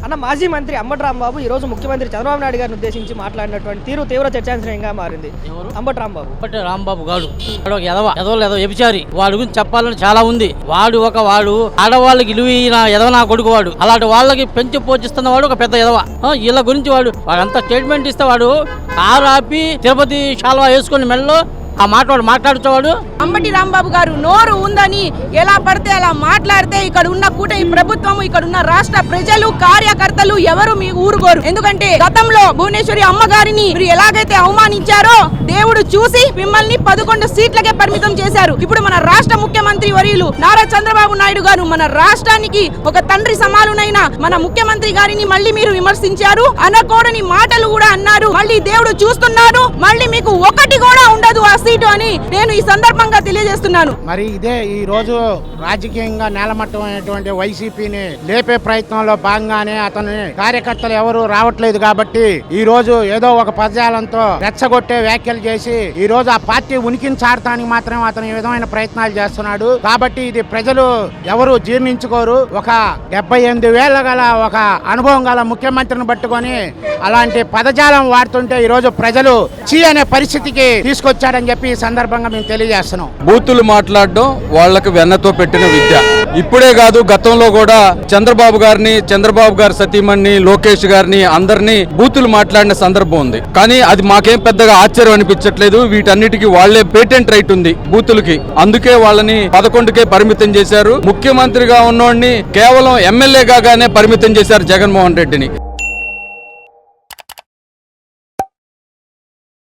అన్న మాజీ మంత్రి అంబటి రాంబాబు ఈ రోజు ముఖ్యమంత్రి చంద్రబాబు నాయుడు గారిని ఉద్దేశించి మాట్లాడినటువంటి తీరు తీవ్ర చర్చాంశంగా మారింది. అంబటి రాంబాబు గాడు ఒక ఎదవ ఎపిచారి. వాడి గురించి చెప్పాలని చాలా ఉంది. వాడు ఆడవాళ్ళకి ఇలువైన ఎదవ నా కొడుకు. వాడు అలాంటి వాళ్ళకి పెంచి పోషిస్తున్న వాడు ఒక పెద్ద ఎదవ. వీళ్ళ గురించి వాడంతా స్టేట్మెంట్ ఇస్తే వాడు కారు ఆపి తిరుపతి శాల్వా వేసుకుని మెల్లో ఆ మాట మాట్లాడుతాడు. అంబటి రాంబాబు గారు నోరు ఉందని ఎలా పడితే అలా మాట్లాడితే ఇక్కడ ఉన్న కూటమి ప్రభుత్వం, ఇక్కడ ఉన్న రాష్ట్ర ప్రజలు, కార్యకర్తలు ఎవరు మీ ఊరుకోరు. ఎందుకంటే గతంలో భువనేశ్వరి అమ్మగారిని మీరు ఎలాగైతే అవమానించారో దేవుడు చూసి మిమ్మల్ని 11 సీట్లకే పరిమితం చేశారు. ఇప్పుడు మన రాష్ట్ర ముఖ్యమంత్రి వర్యులు నారా చంద్రబాబు నాయుడు గారు మన రాష్ట్రానికి ఒక తండ్రి సమానునైన మన ముఖ్యమంత్రి గారిని మళ్ళీ మీరు విమర్శించారు. అనకూడని మాటలు కూడా అన్నారు. మళ్ళీ దేవుడు చూస్తున్నాడు. మళ్ళీ మీకు ఒకటి కూడా ఉండదు ఆ సీటు అని నేను ఈ సందర్భంగా తెలియజేస్తున్నాను. మరి ఇదే ఈ రోజు రాజకీయంగా నేలమట్టమైనటువంటి వైసీపీని లేపే ప్రయత్నంలో భాగంగానే అతని కార్యకర్తలు ఎవరు రావట్లేదు కాబట్టి ఈ రోజు ఏదో ఒక పదజాలంతో రెచ్చగొట్టే వ్యాఖ్యలు చేసి ఈ రోజు ఆ పార్టీ ఉనికిని చాటడానికి మాత్రం అతను ఈ విధమైన ప్రయత్నాలు చేస్తున్నాడు. కాబట్టి ఇది ప్రజలు ఎవరు జీర్ణించుకోరు. ఒక 78 వేల గల ఒక అనుభవం గల ముఖ్యమంత్రిని పట్టుకొని అలాంటి పదజాలం వాడుతుంటే ఈ రోజు ప్రజలు చీ అనే పరిస్థితికి తీసుకొచ్చాడని చెప్పి ఈ సందర్భంగా మేము తెలియజేస్తున్నాం. బూతులు మాట్లాడడం వాళ్ళకి వెన్నతో పెట్టిన విద్య. ఇప్పుడే కాదు, గతంలో కూడా చంద్రబాబు గారి సతీమణి లోకేష్ గారిని అందరినీ బూతులు మాట్లాడిన సందర్భం ఉంది. కానీ అది మాకేం పెద్దగా ఆశ్చర్యం అనిపించట్లేదు. వీటన్నిటికీ వాళ్లే పేటెంట్ రైట్ ఉంది బూతులకి. అందుకే వాళ్ళని 11కే పరిమితం చేశారు. ముఖ్యమంత్రిగా ఉన్నోడిని కేవలం ఎమ్మెల్యేగానే పరిమితం చేశారు జగన్మోహన్ రెడ్డిని.